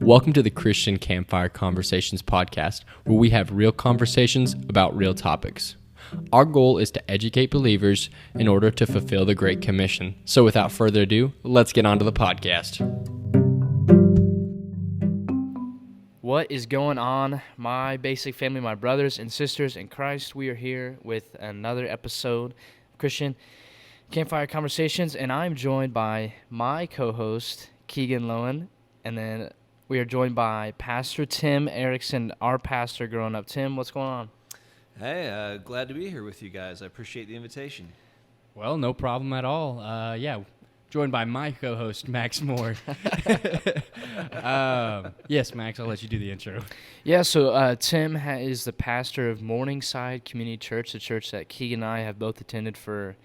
Welcome to the Christian Campfire Conversations podcast, where we have real conversations about real topics. Our goal is to educate believers in order to fulfill the Great Commission. So without further ado, let's get on to the podcast. What is going on, my basic family, my brothers and sisters in Christ? We are here with another episode of Christian Campfire Conversations, and I'm joined by my co-host, Keegan Lowen, and then we are joined by Pastor Tim Erickson, our pastor growing up. Tim, what's going on? Hey, glad to be here with you guys. I appreciate the invitation. Well, no problem at all. Joined by my co-host, Max Moore. Yes, Max, I'll let you do the intro. Yeah, so Tim is the pastor of Morningside Community Church, the church that Keegan and I have both attended for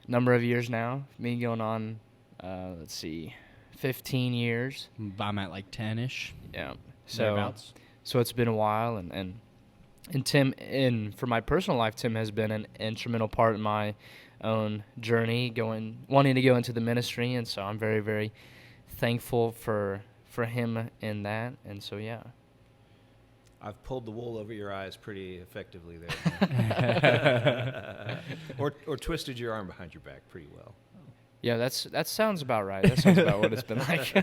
a number of years now. Me going on, 15 years. I'm at like 10-ish. Yeah. So it's been a while, and Tim, for my personal life, Tim has been an instrumental part in my own journey, wanting to go into the ministry, and so I'm very, very thankful for him in that, and so yeah. I've pulled the wool over your eyes pretty effectively there. or twisted your arm behind your back pretty well. Yeah, that sounds about right. That sounds about what it's been like.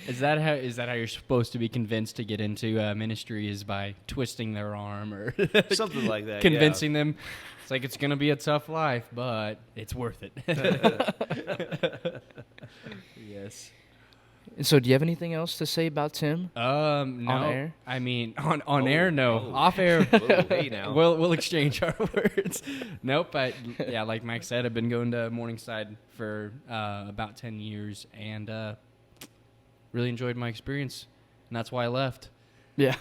Is that how you're supposed to be convinced to get into ministry, is by twisting their arm or something like that? Convincing them it's like it's gonna be a tough life, but it's worth it. Yes. So, do you have anything else to say about Tim? No. On air? I mean, on air, no. Off air, hey now. we'll exchange our words. Nope. Yeah, like Max said, I've been going to Morningside for about 10 years, and really enjoyed my experience, and that's why I left. Yeah.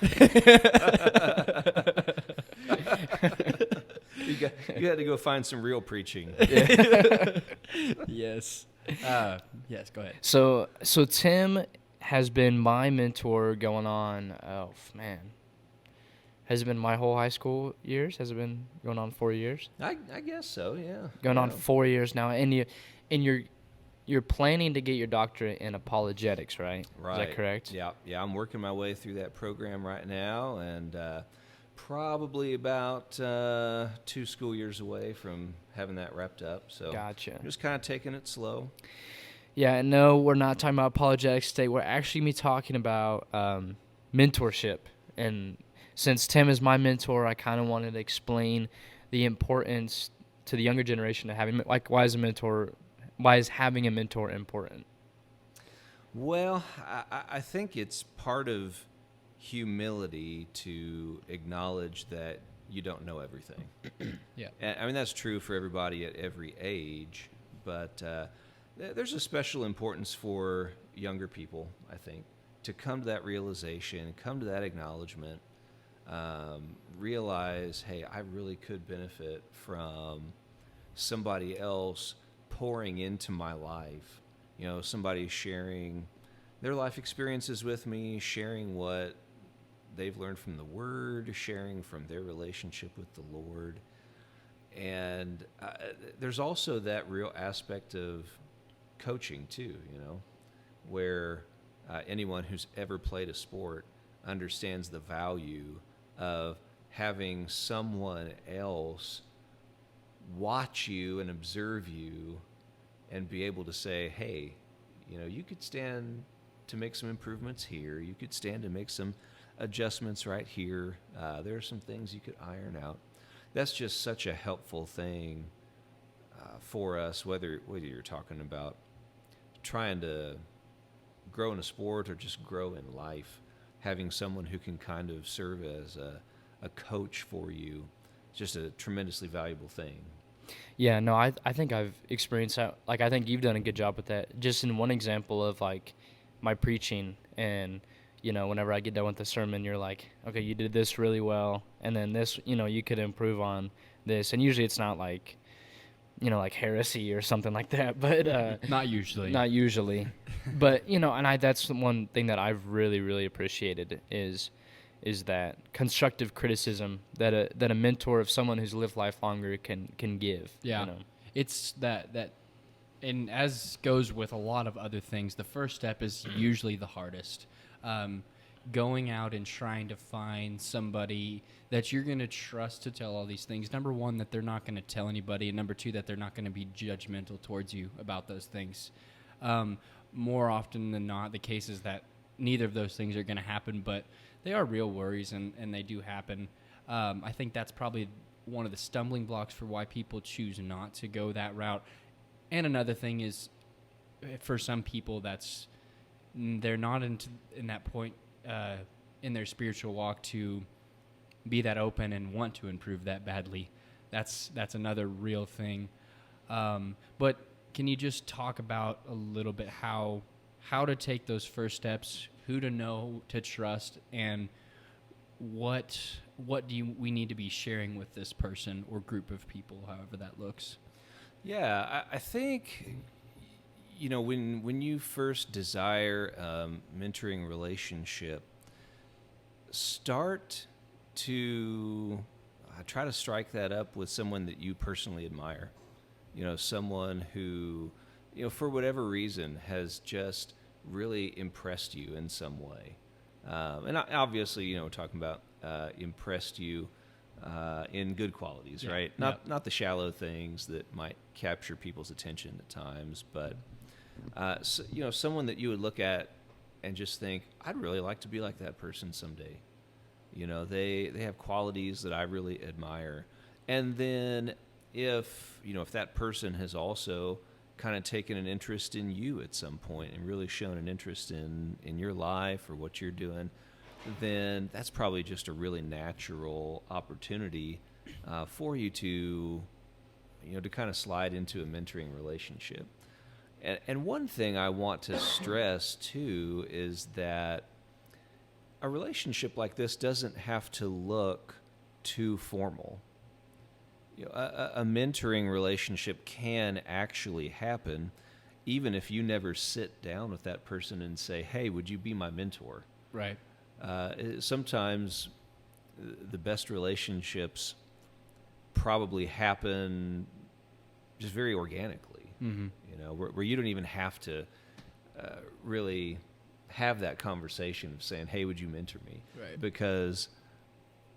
You had to go find some real preaching. Yes. Yes, go ahead. So Tim has been my mentor going on, has it been my whole high school years? Has it been going on 4 years? I guess so, yeah. Going on 4 years now, and you're planning to get your doctorate in apologetics, right? Right. Is that correct? Yeah, I'm working my way through that program right now, and probably about 2 school years away from having that wrapped up. So Gotcha. Just kind of taking it slow. Yeah, no, we're not talking about apologetics today. We're actually going to be talking about mentorship. And since Tim is my mentor, I kind of wanted to explain the importance to the younger generation of having, like, why is having a mentor important? Well, I think it's part of humility to acknowledge that you don't know everything. Yeah. I mean, that's true for everybody at every age, but there's a special importance for younger people, I think, to come to that realization, come to that acknowledgement, realize, hey, I really could benefit from somebody else pouring into my life. You know, somebody sharing their life experiences with me, sharing what they've learned from the Word, sharing from their relationship with the Lord. And there's also that real aspect of coaching too, you know, where anyone who's ever played a sport understands the value of having someone else watch you and observe you and be able to say, hey, you know, you could stand to make some improvements here. You could stand to make some adjustments right here. There are some things you could iron out. That's just such a helpful thing for us, whether you're talking about trying to grow in a sport or just grow in life. Having someone who can kind of serve as a coach for you, just a tremendously valuable thing. Yeah, no, I think I've experienced that. Like, I think you've done a good job with that. Just in one example of, like, my preaching, and you know, whenever I get done with the sermon, you're like, okay, you did this really well, and then this, you know, you could improve on this. And usually it's not like, you know, like heresy or something like that, but Not usually. But, you know, and that's the one thing that I've really, really appreciated is that constructive criticism that a mentor of someone who's lived life longer can give. Yeah. You know? It's that and as goes with a lot of other things, the first step is usually the hardest. Going out and trying to find somebody that you're going to trust to tell all these things. Number one, that they're not going to tell anybody, and number two, that they're not going to be judgmental towards you about those things. More often than not, the case is that neither of those things are going to happen, but they are real worries, and they do happen. I think that's probably one of the stumbling blocks for why people choose not to go that route. And another thing is, for some people, they're not in that point in their spiritual walk to be that open and want to improve that badly. That's another real thing. But can you just talk about a little bit how to take those first steps, who to know to trust, and what we need to be sharing with this person or group of people, however that looks? Yeah, I think, when you first desire a mentoring relationship, start to try to strike that up with someone that you personally admire. Someone who, for whatever reason, has just really impressed you in some way. And obviously, talking about impressed you in good qualities, right? Not the shallow things that might capture people's attention at times, but someone that you would look at and just think, I'd really like to be like that person someday. They have qualities that I really admire. And then if that person has also kind of taken an interest in you at some point and really shown an interest in your life or what you're doing, then that's probably just a really natural opportunity for you to kind of slide into a mentoring relationship. And one thing I want to stress too is that a relationship like this doesn't have to look too formal. A mentoring relationship can actually happen even if you never sit down with that person and say, hey, would you be my mentor? Right. Sometimes the best relationships probably happen just very organically, where you don't even have to really have that conversation of saying, hey, would you mentor me? Right. Because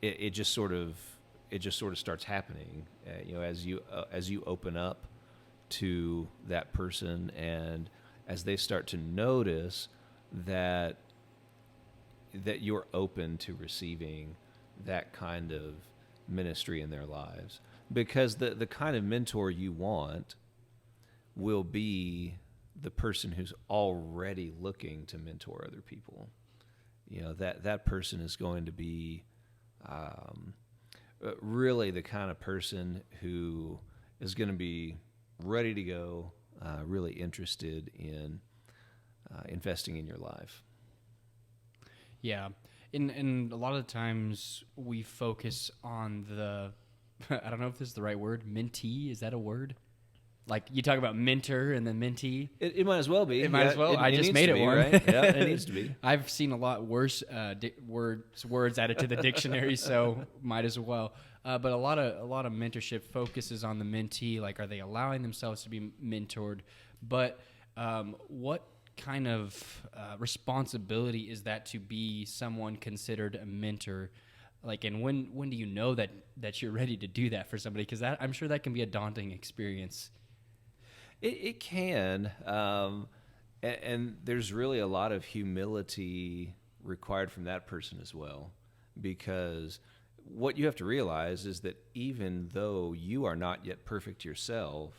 it just sort of starts happening, as you open up to that person, and as they start to notice that you're open to receiving that kind of ministry in their lives. Because the kind of mentor you want will be the person who's already looking to mentor other people. That person is going to be really the kind of person who is going to be ready to go, really interested in investing in your life. Yeah. And a lot of the times we focus on the, I don't know if this is the right word, mentee. Is that a word? Like you talk about mentor and then mentee. It might as well be. It might as well. I just made it one. Right? Yeah, it needs to be. I've seen a lot worse words added to the dictionary, so might as well. But a lot of mentorship focuses on the mentee. Like, are they allowing themselves to be mentored? But what kind of responsibility is that to be someone considered a mentor? Like, and when do you know that you're ready to do that for somebody? Because I'm sure that can be a daunting experience. It can, and there's really a lot of humility required from that person as well, because what you have to realize is that even though you are not yet perfect yourself,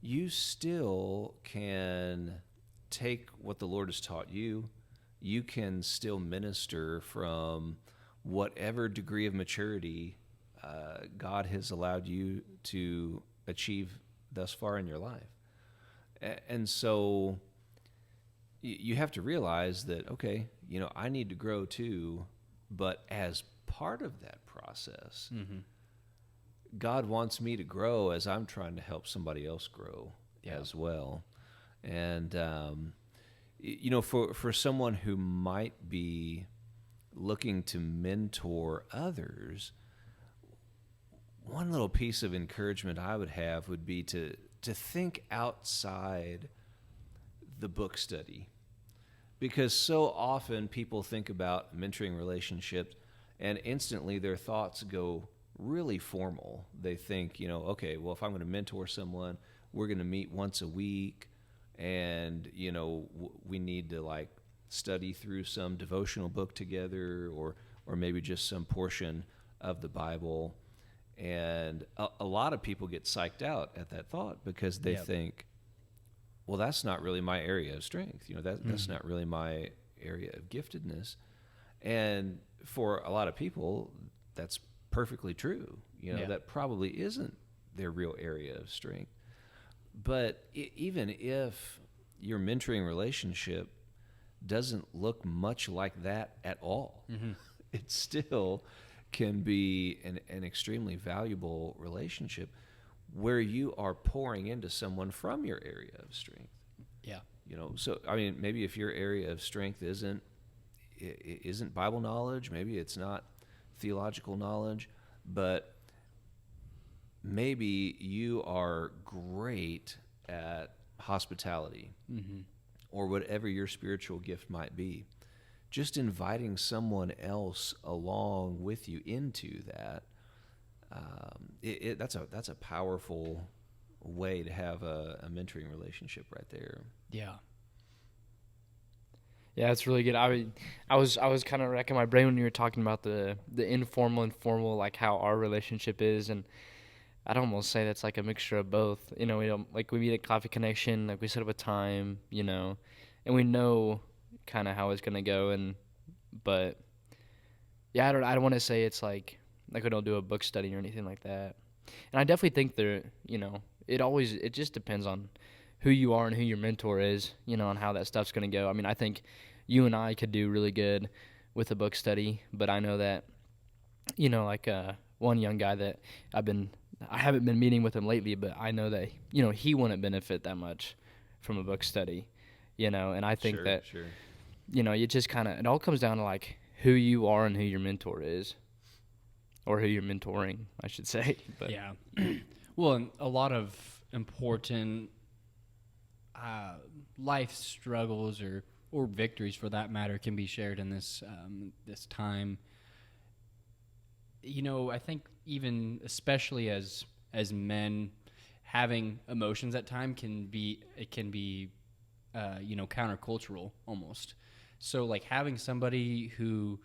you still can take what the Lord has taught you. You can still minister from whatever degree of maturity God has allowed you to achieve thus far in your life. And so you have to realize that, okay, I need to grow too, but as part of that process, God wants me to grow as I'm trying to help somebody else grow as well. And, for someone who might be looking to mentor others, one little piece of encouragement I would have would be to think outside the book study. Because so often people think about mentoring relationships and instantly their thoughts go really formal. They think, okay, well, if I'm going to mentor someone, we're going to meet once a week and, we need to like study through some devotional book together or maybe just some portion of the Bible. And a lot of people get psyched out at that thought because they think, well, that's not really my area of strength. That's not really my area of giftedness. And for a lot of people, that's perfectly true. That probably isn't their real area of strength. But even if your mentoring relationship doesn't look much like that at all, it still can be an extremely valuable relationship where you are pouring into someone from your area of strength. Yeah. So I mean, maybe if your area of strength isn't Bible knowledge, maybe it's not theological knowledge, but maybe you are great at hospitality or whatever your spiritual gift might be. Just inviting someone else along with you into that, that's a powerful way to have a mentoring relationship right there. Yeah. Yeah, it's really good. I was kind of racking my brain when you were talking about the informal and formal, like how our relationship is, and I'd almost say that's like a mixture of both. We don't, like we meet at Coffee Connection, like we set up a time, and we know kind of how it's gonna go, but yeah, I don't want to say it's like we don't do a book study or anything like that. And I definitely think it just depends on who you are and who your mentor is, and how that stuff's going to go. I mean, I think you and I could do really good with a book study, but I know that, one young guy that I haven't been meeting with him lately, but I know that, he wouldn't benefit that much from a book study, and I think Sure. You just it all comes down to like who you are and who your mentor is, or who you're mentoring, I should say. But yeah. Well, and a lot of important life struggles or victories, for that matter, can be shared in this time. I think even especially as men, having emotions at times can be countercultural almost. So like having somebody who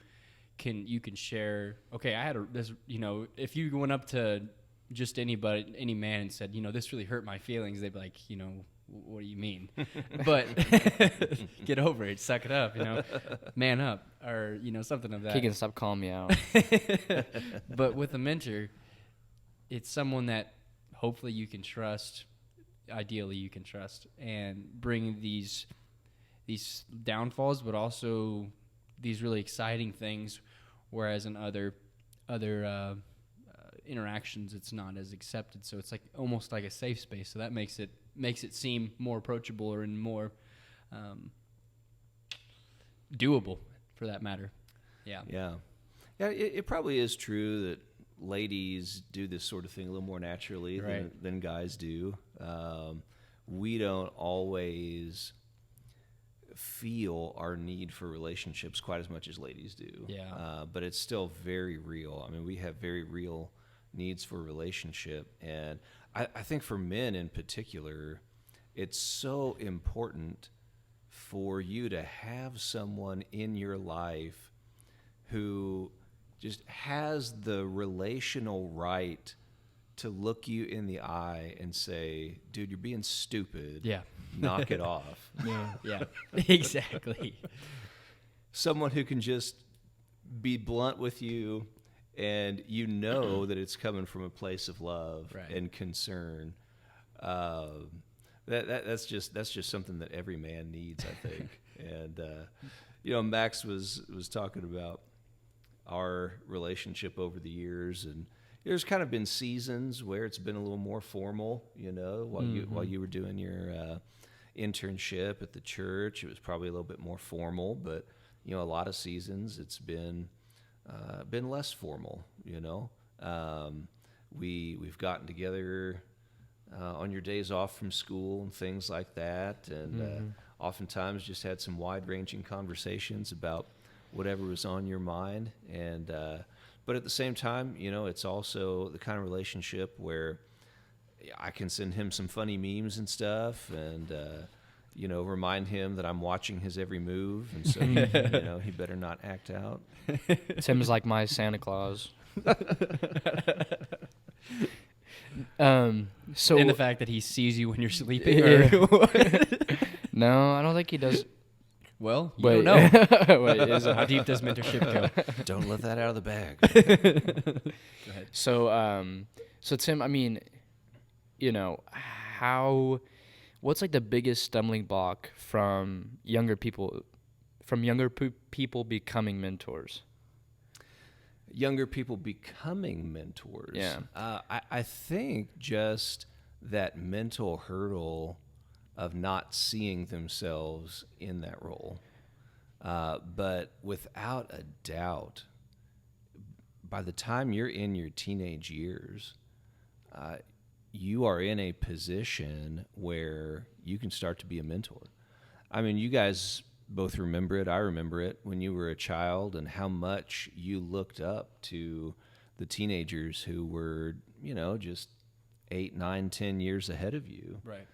you can share. Okay, I had this. If you went up to just any man and said, this really hurt my feelings, they'd be like, what do you mean? But get over it, suck it up, man up, or something of that. Keegan, stop calling me out. But with a mentor, it's someone that hopefully you can trust, ideally you can trust, and bring these downfalls, but also these really exciting things, whereas in other interactions it's not as accepted. So it's like almost like a safe space. So that makes it seem more approachable or more doable, for that matter. Yeah. It probably is true that ladies do this sort of thing a little more naturally than guys do. We don't always feel our need for relationships quite as much as ladies do. But it's still very real. I mean, we have very real needs for relationship. And I think for men in particular, it's so important for you to have someone in your life who just has the relational right to look you in the eye and say, dude, you're being stupid. Yeah. Knock it off. Yeah, exactly. Someone who can just be blunt with you, and that it's coming from a place of love and concern. That's just something that every man needs, I think. And Max was talking about our relationship over the years, and there's kind of been seasons where it's been a little more formal. While you were doing your internship at the church, it was probably a little bit more formal, but a lot of seasons it's been less formal. We've gotten together on your days off from school and things like that, and oftentimes just had some wide-ranging conversations about whatever was on your mind. And but at the same time, it's also the kind of relationship where I can send him some funny memes and stuff, and remind him that I'm watching his every move, and so he better not act out. Tim is like my Santa Claus. So in the fact that he sees you when you're sleeping. Yeah. Or what? No, I don't think he does. Well, you Wait. don't know. Wait, How deep does mentorship go? Don't let that out of the bag. Go ahead. So Tim, I mean, what's like the biggest stumbling block from younger people becoming mentors? Younger people becoming mentors. Yeah. I think just that mental hurdle of not seeing themselves in that role. But without a doubt, by the time you're in your teenage years, you are in a position where you can start to be a mentor. I mean, you guys both remember it. I remember it when you were a child, and how much you looked up to the teenagers who were, just 8, 9, 10 years ahead of you. Right.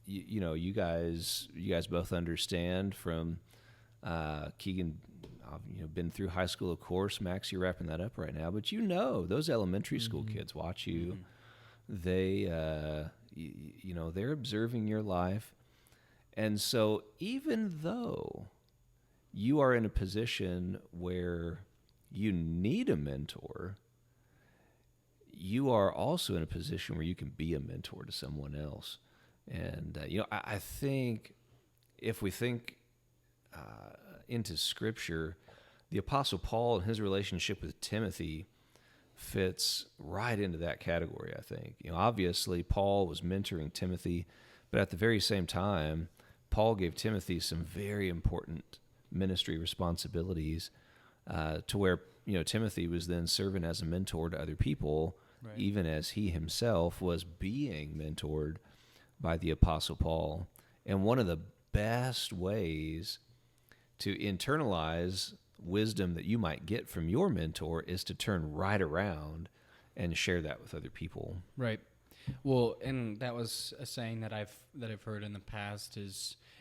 You guys both understand from Keegan. Been through high school, of course. Max, you're wrapping that up right now, but those elementary school kids watch you. They, they're observing your life. And so even though you are in a position where you need a mentor, you are also in a position where you can be a mentor to someone else. And, I think if we think into Scripture, the Apostle Paul and his relationship with Timothy fits right into that category, I think. Obviously, Paul was mentoring Timothy, but at the very same time, Paul gave Timothy some very important ministry responsibilities to where, Timothy was then serving as a mentor to other people, right, even as he himself was being mentored by the Apostle Paul. And one of the best ways to internalize wisdom that you might get from your mentor is to turn right around and share that with other people. Right. Well, and that was a saying that I've heard in the past.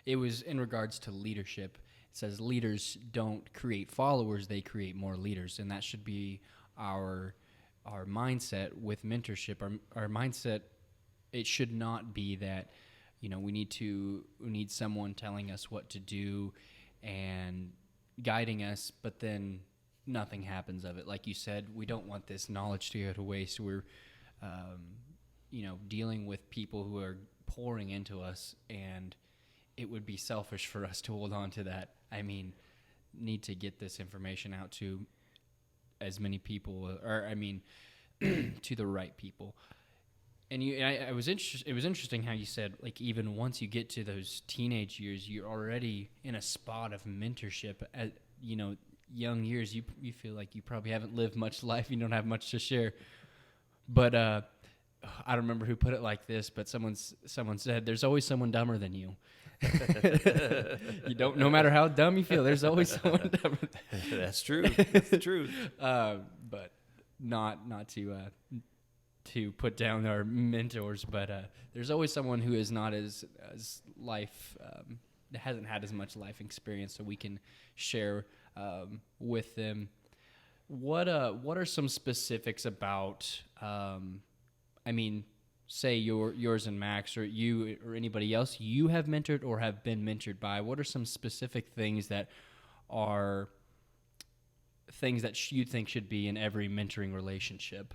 It was in regards to leadership. It says leaders don't create followers; they create more leaders, and that should be our mindset with mentorship. Our mindset, it should not be that we need someone telling us what to do and guiding us, but then nothing happens of it. Like you said, we don't want this knowledge to go to waste. We're dealing with people who are pouring into us, and it would be selfish for us to hold on to that. I mean, need to get this information out to as many people, to the right people. And it was interesting how you said, like, even once you get to those teenage years, you're already in a spot of mentorship. At young years, you feel like you probably haven't lived much life. You don't have much to share. But I don't remember who put it like this, but someone said, "There's always someone dumber than you." No matter how dumb you feel, there's always someone dumber. That's true. That's the truth. But not to put down our mentors, but there's always someone who is not as life hasn't had as much life experience, so we can share with them. What are some specifics about? Say yours and Max, or you or anybody else you have mentored or have been mentored by. What are some specific things that are things that you think should be in every mentoring relationship?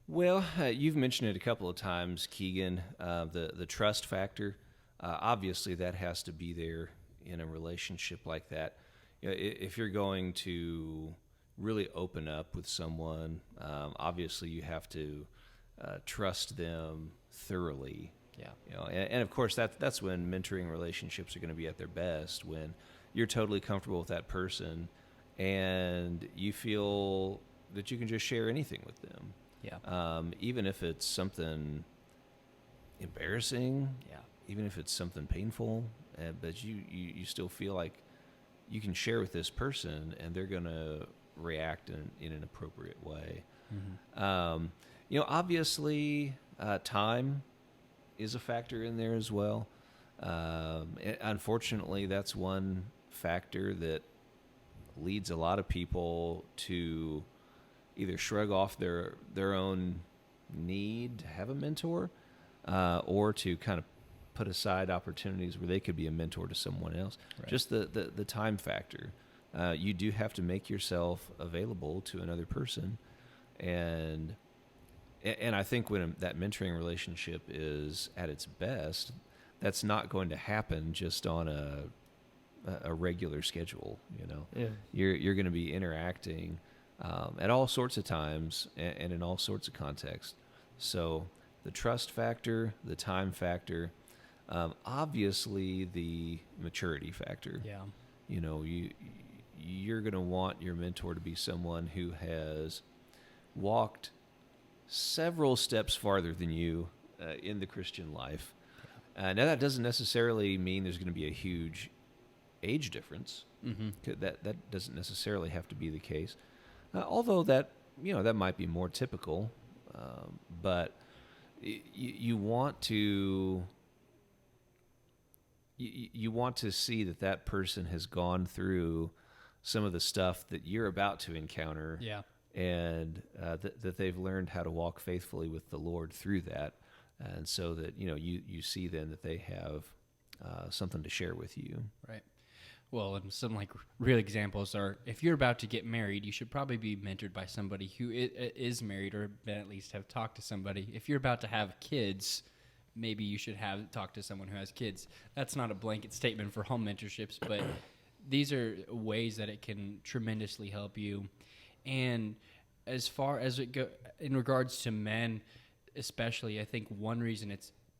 Well, you've mentioned it a couple of times, Keegan, the trust factor. Obviously, that has to be there in a relationship like that. If you're going to really open up with someone, obviously you have to trust them thoroughly. Yeah. And of course, that's when mentoring relationships are going to be at their best, when you're totally comfortable with that person and you feel that you can just share anything with them. Yeah. Even if it's something embarrassing. Yeah. even if it's something painful, but you still feel like you can share with this person and they're going to react in an appropriate way. Obviously, time is a factor in there as well. Unfortunately, that's one factor that leads a lot of people to either shrug off their own need to have a mentor, or to kind of put aside opportunities where they could be a mentor to someone else. Right. Just the time factor. You do have to make yourself available to another person, and I think when that mentoring relationship is at its best, that's not going to happen just on a regular schedule. You're going to be interacting at all sorts of times and in all sorts of contexts. So the trust factor, the time factor, obviously the maturity factor. Yeah. You're going to want your mentor to be someone who has walked several steps farther than you in the Christian life. Now, that doesn't necessarily mean there's going to be a huge age difference. That doesn't necessarily have to be the case. Although that might be more typical. But you want to see that person has gone through some of the stuff that you're about to encounter. Yeah. And that they've learned how to walk faithfully with the Lord through that, and so that you see then that they have something to share with you. Right. Well, and some real examples are, if you're about to get married, you should probably be mentored by somebody who is married, or at least have talked to somebody. If you're about to have kids, maybe you should talk to someone who has kids. That's not a blanket statement for home mentorships, but these are ways that it can tremendously help you. And as far as it in regards to men, especially, I think one reason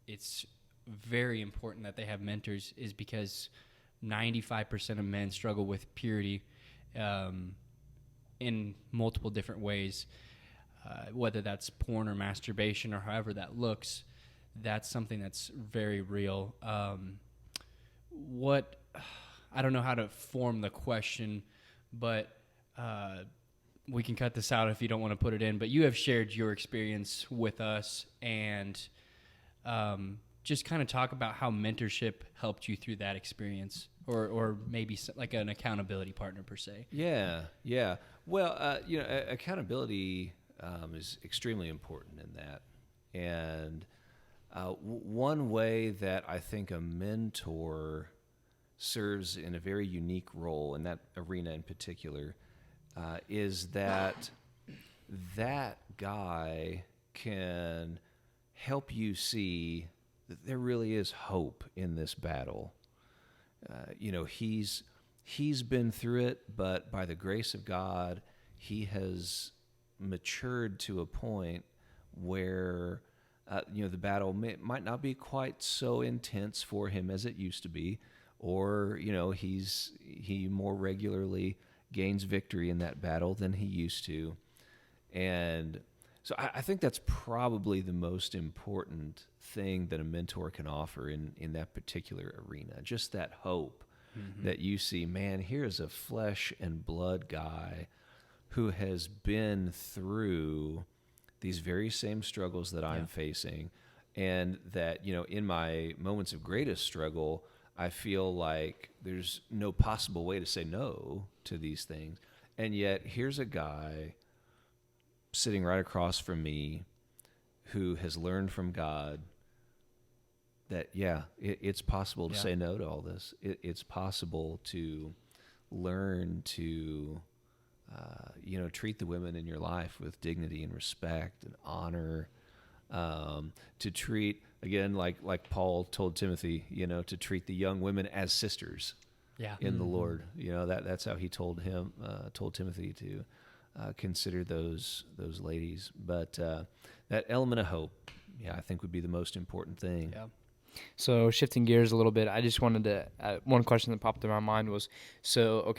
it's very important that they have mentors is because 95% of men struggle with purity in multiple different ways, whether that's porn or masturbation or however that looks. That's something that's very real. I don't know how to form the question, but we can cut this out if you don't want to put it in, but you have shared your experience with us, and just kind of talk about how mentorship helped you through that experience, or maybe like an accountability partner per se. Yeah. Well, accountability is extremely important in that. And one way that I think a mentor serves in a very unique role in that arena in particular is that guy can help you see that there really is hope in this battle. He's been through it, but by the grace of God, he has matured to a point where the battle might not be quite so intense for him as it used to be, or he more regularly gains victory in that battle than he used to. And so I think that's probably the most important thing that a mentor can offer in that particular arena. Just that hope that you see, man, here's a flesh and blood guy who has been through these very same struggles that I'm facing, and that, in my moments of greatest struggle, I feel like there's no possible way to say no to these things. And yet here's a guy sitting right across from me who has learned from God that, it's possible to say no to all this. It's possible to learn to, treat the women in your life with dignity and respect and honor, to treat, again, like Paul told Timothy, to treat the young women as sisters in the Lord. That's how he told Timothy to consider those ladies. But that element of hope, I think would be the most important thing. Yeah. So shifting gears a little bit, I just wanted to, one question that popped in my mind was, so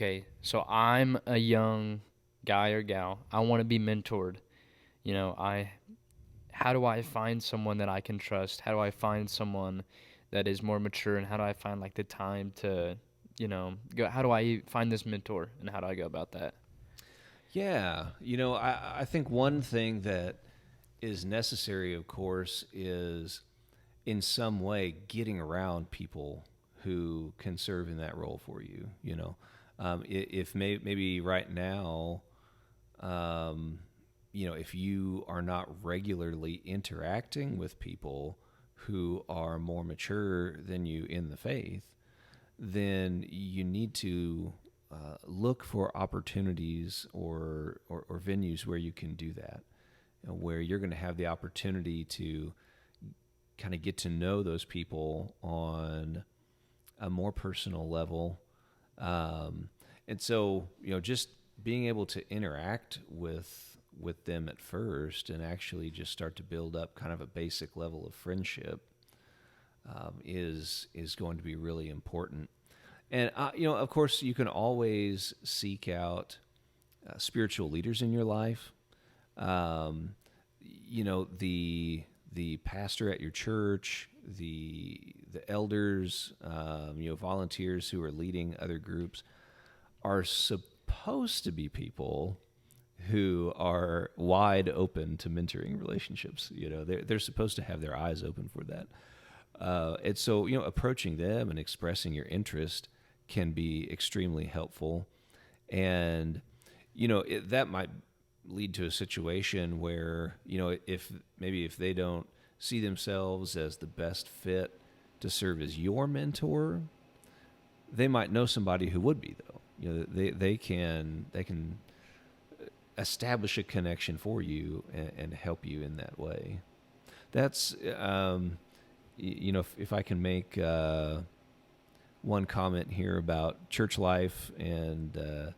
I'm a young guy or gal. I want to be mentored. How do I find someone that I can trust? How do I find someone that is more mature, and how do I find like the time to, go? How do I find this mentor, and how do I go about that? Yeah, I think one thing that is necessary, of course, is in some way getting around people who can serve in that role for you. If maybe right now, if you are not regularly interacting with people who are more mature than you in the faith, then you need to look for opportunities or venues where you can do that, where you're going to have the opportunity to kind of get to know those people on a more personal level. And so, just being able to interact with them at first and actually just start to build up kind of a basic level of friendship is going to be really important. And, of course, you can always seek out spiritual leaders in your life. The pastor at your church, the elders, volunteers who are leading other groups are supposed to be people who are wide open to mentoring relationships. They're supposed to have their eyes open for that. And so, approaching them and expressing your interest can be extremely helpful. And, that might lead to a situation where, if they don't see themselves as the best fit to serve as your mentor, they might know somebody who would be, though. They can establish a connection for you and help you in that way. That's, if I can make one comment here about church life and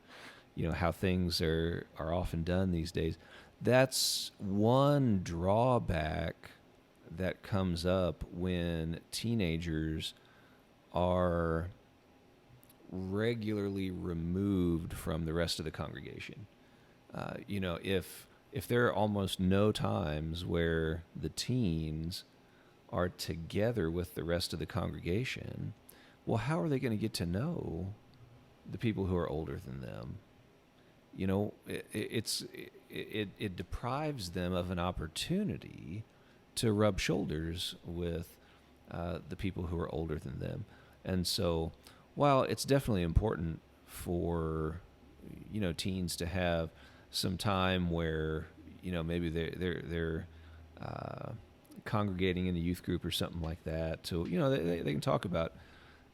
how things are often done these days. That's one drawback that comes up when teenagers are regularly removed from the rest of the congregation. If there are almost no times where the teens are together with the rest of the congregation, well, how are they going to get to know the people who are older than them? It deprives them of an opportunity to rub shoulders with the people who are older than them. And so, while it's definitely important for teens to have some time where maybe they're congregating in the youth group or something like that, so they can talk about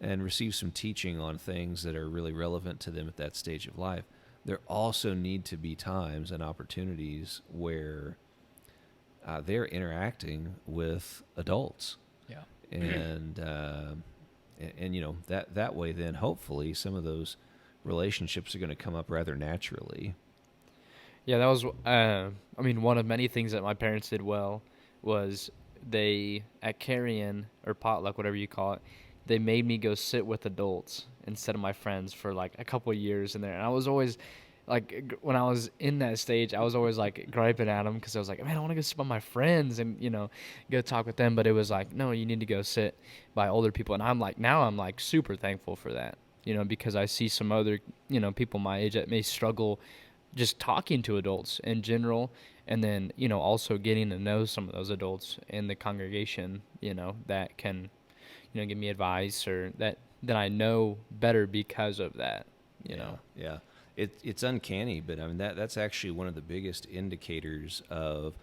and receive some teaching on things that are really relevant to them at that stage of life. There also need to be times and opportunities where they're interacting with adults. Yeah. And that way, then hopefully some of those relationships are going to come up rather naturally. Yeah, that was, one of many things that my parents did well was they, at carry-in or potluck, whatever you call it, they made me go sit with adults instead of my friends for like a couple of years in there. And I was always like, when I was in that stage, I was always like griping at them because I was like, man, I want to go sit by my friends and, go talk with them. But it was like, no, you need to go sit by older people. And I'm like super thankful for that, because I see some other, people my age that may struggle just talking to adults in general. And then, also getting to know some of those adults in the congregation, that can, give me advice or that I know better because of that, Yeah. It's uncanny, but that's actually one of the biggest indicators of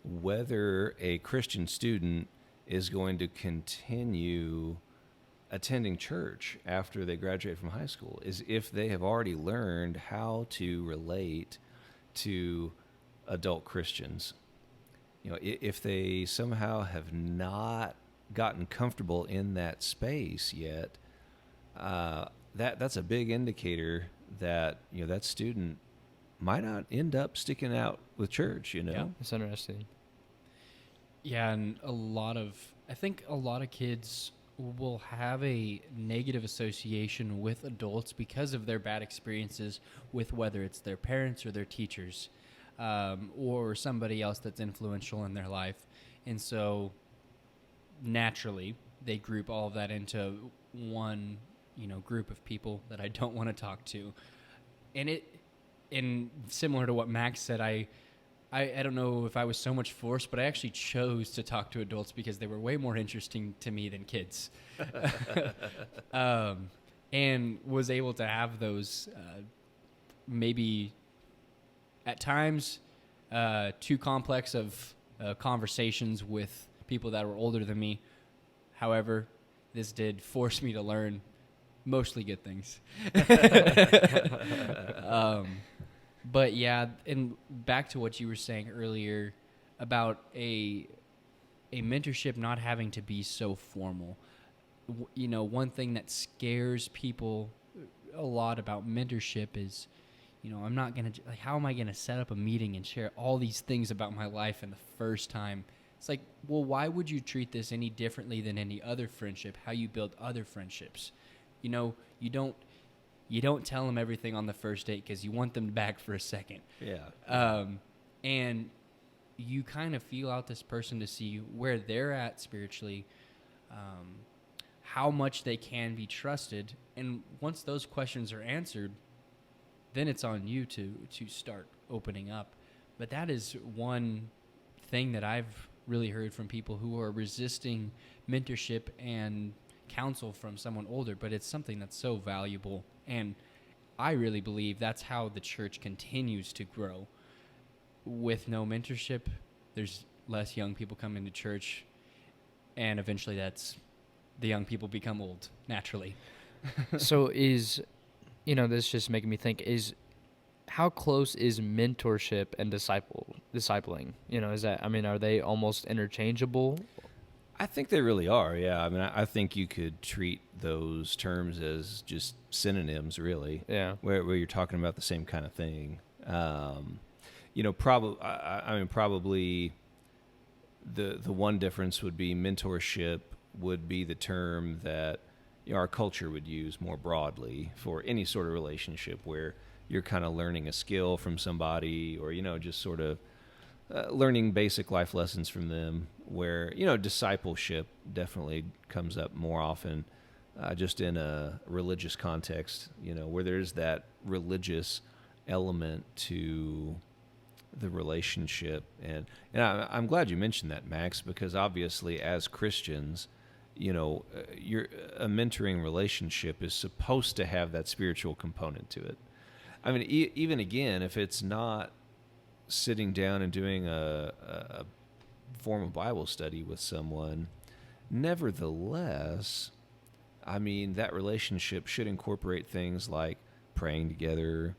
whether a Christian student is going to continue attending church after they graduate from high school, is if they have already learned how to relate to adult Christians. If they somehow have not gotten comfortable in that space yet, that's a big indicator that that student might not end up sticking out with church. Yeah, it's interesting. Yeah, and I think a lot of kids will have a negative association with adults because of their bad experiences with whether it's their parents or their teachers, or somebody else that's influential in their life. And so naturally, they group all of that into one, group of people that I don't want to talk to. And similar to what Max said, I don't know if I was so much forced, but I actually chose to talk to adults because they were way more interesting to me than kids. And was able to have those maybe at times too complex of conversations with people that were older than me. However, this did force me to learn mostly good things. But yeah, and back to what you were saying earlier about a mentorship not having to be so formal. One thing that scares people a lot about mentorship is, I'm not going to, how am I going to set up a meeting and share all these things about my life in the first time? It's like, well, why would you treat this any differently than any other friendship, how you build other friendships? You don't tell them everything on the first date because you want them back for a second. Yeah. And you kind of feel out this person to see where they're at spiritually, how much they can be trusted. And once those questions are answered, then it's on you to start opening up. But that is one thing that I've really heard from people who are resisting mentorship and counsel from someone older, but it's something that's so valuable. And I really believe that's how the church continues to grow. With no mentorship, there's less young people coming to church, and eventually the young people become old naturally. So this just making me think, how close is mentorship and discipling? Is that, are they almost interchangeable? I think they really are, yeah. I think you could treat those terms as just synonyms, really. Yeah. Where you're talking about the same kind of thing. Probably the one difference would be mentorship would be the term that our culture would use more broadly for any sort of relationship where you're kind of learning a skill from somebody, or just sort of learning basic life lessons from them, where discipleship definitely comes up more often just in a religious context, where there's that religious element to the relationship. And I'm glad you mentioned that, Max, because obviously as Christians, a mentoring relationship is supposed to have that spiritual component to it. Even again, if it's not sitting down and doing a formal Bible study with someone, nevertheless, that relationship should incorporate things like praying together,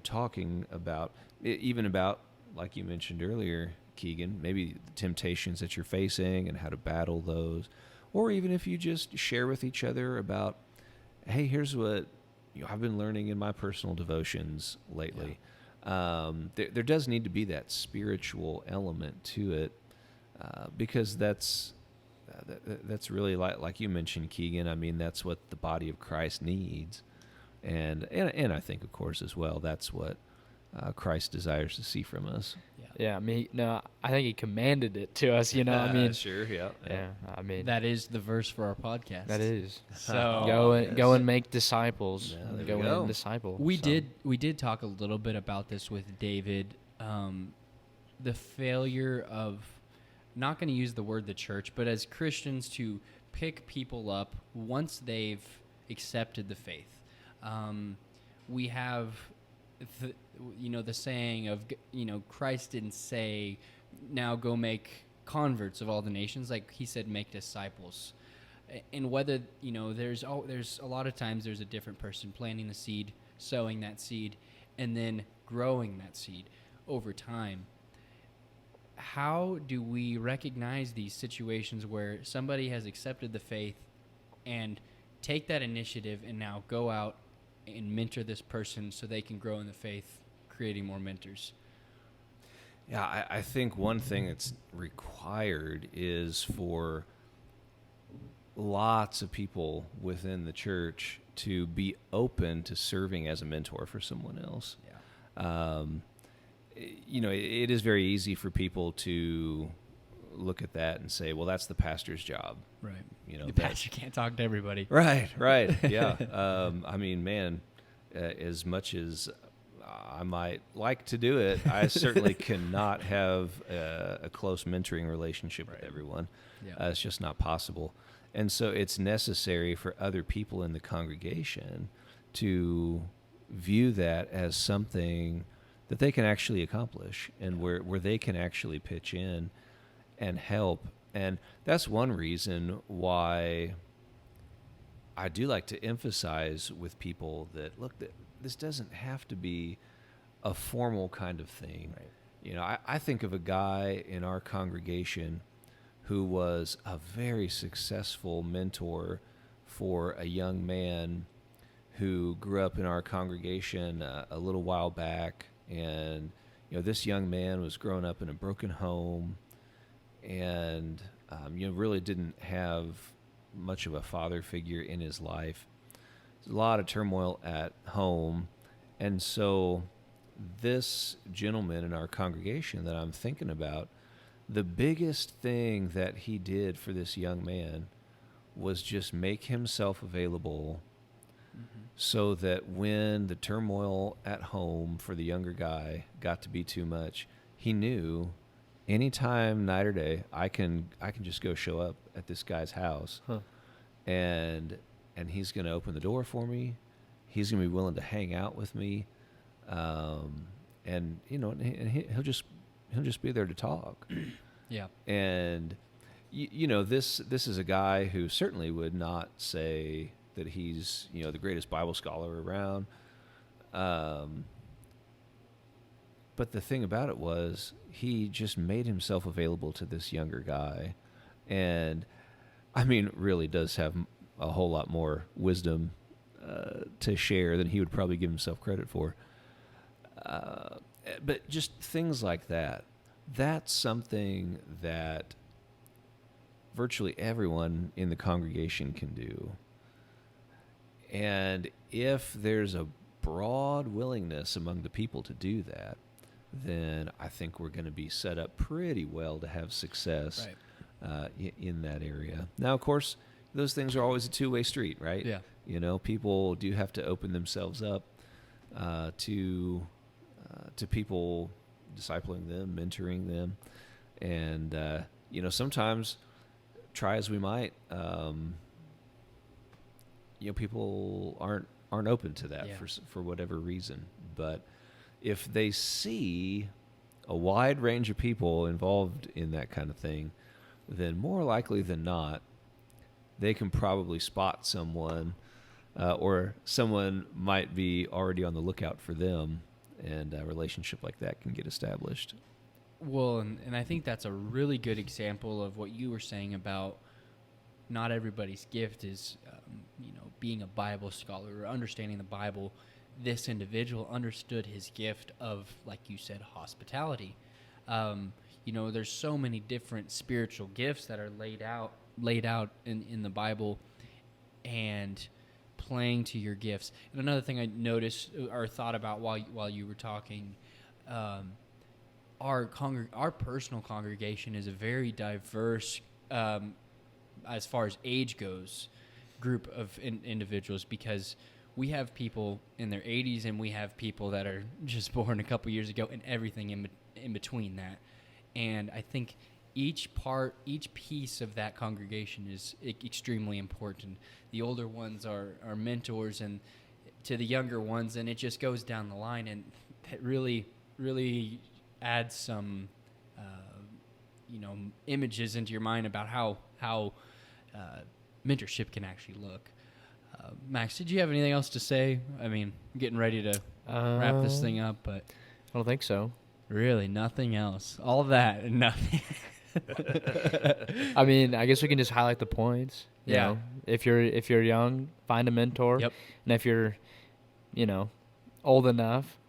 talking about, even about, like you mentioned earlier, Keegan, maybe the temptations that you're facing and how to battle those. Or even if you just share with each other about, hey, here's what I've been learning in my personal devotions lately. Yeah. There does need to be that spiritual element to it, because that's really like you mentioned, Keegan. That's what the body of Christ needs, and I think, of course, as well, that's what Christ desires to see from us. Yeah, I think he commanded it to us, Sure, yeah. That is the verse for our podcast. That is. So go and make disciples. Yeah, go and disciple. We did talk a little bit about this with David. The failure of, not going to use the word the church, but as Christians to pick people up once they've accepted the faith. We have the saying of, Christ didn't say, now go make converts of all the nations. Like he said, make disciples. And whether, there's a lot of times there's a different person planting the seed, sowing that seed, and then growing that seed over time. How do we recognize these situations where somebody has accepted the faith and take that initiative and now go out and mentor this person so they can grow in the faith, creating more mentors? Yeah, I think one thing that's required is for lots of people within the church to be open to serving as a mentor for someone else. Yeah. It is very easy for people to look at that and say, well, that's the pastor's job. Right. You know, The pastor can't talk to everybody. Right. Yeah. I mean, man, as much as I might like to do it, I certainly cannot have a close mentoring relationship with everyone. Yeah. It's just not possible. And so it's necessary for other people in the congregation to view that as something that they can actually accomplish, and where they can actually pitch in and help. And that's one reason why I do like to emphasize with people that, look, this doesn't have to be a formal kind of thing. Right. You know, I think of a guy in our congregation who was a very successful mentor for a young man who grew up in our congregation a little while back. And, you know, this young man was growing up in a broken home and, really didn't have much of a father figure in his life. There's a lot of turmoil at home. And so this gentleman in our congregation that I'm thinking about, the biggest thing that he did for this young man was just make himself available so that when the turmoil at home for the younger guy got to be too much, he knew anytime, night or day, I can just go show up at this guy's house, and he's going to open the door for me. He's going to be willing to hang out with me, and he'll just be there to talk. Yeah. And this is a guy who certainly would not say that he's the greatest Bible scholar around. But the thing about it was he just made himself available to this younger guy, and I mean, really does have a whole lot more wisdom to share than he would probably give himself credit for. But just things like that. That's something that virtually everyone in the congregation can do. And if there's a broad willingness among the people to do that, then I think we're going to be set up pretty well to have success in that area. Now, of course, those things are always a two-way street, right? Yeah. People do have to open themselves up to people discipling them, mentoring them, and sometimes, try as we might, people aren't open to that for whatever reason. But if they see a wide range of people involved in that kind of thing, then more likely than not, they can probably spot someone, or someone might be already on the lookout for them, and a relationship like that can get established. Well, and I think that's a really good example of what you were saying about not everybody's gift is, being a Bible scholar or understanding the Bible. This individual understood his gift of, like you said, hospitality. There's so many different spiritual gifts that are laid out in the Bible, and playing to your gifts. And another thing I noticed or thought about while you were talking, our personal congregation is a very diverse, as far as age goes, group of individuals, because we have people in their 80s and we have people that are just born a couple years ago, and everything in between that. And I think each piece of that congregation is extremely important. The older ones are mentors and to the younger ones, and it just goes down the line, and that really, really adds some images into your mind about how mentorship can actually look. Max, did you have anything else to say? I mean, I'm getting ready to wrap this thing up, but I don't think so. Really, nothing else. All that and nothing. I mean, I guess we can just highlight the points. You Yeah. know? If you're young, find a mentor. Yep. And if you're, old enough,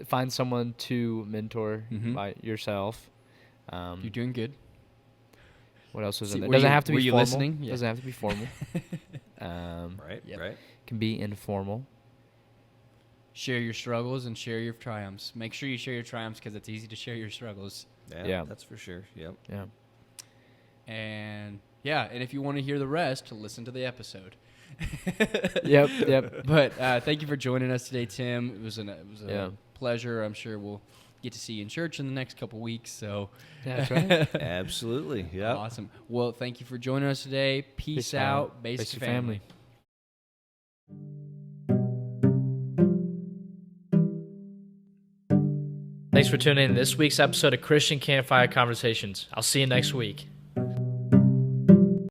find someone to mentor by yourself. You're doing good. What else was See, in there? were Doesn't you- have to were be you formal. listening? Yeah. Doesn't have to be formal. Right. Yep. Right. Can be informal. Share your struggles and share your triumphs. Make sure you share your triumphs because it's easy to share your struggles. Yeah, Yeah. that's for sure. Yep. Yeah. And and if you want to hear the rest, listen to the episode. Yep. But thank you for joining us today, Tim. It was a pleasure. I'm sure we'll get to see you in church in the next couple weeks. So That's right. Absolutely. Yeah. Awesome. Well, thank you for joining us today. Peace out, Basic Family. Thanks for tuning in to this week's episode of Christian Campfire Conversations. I'll see you next week.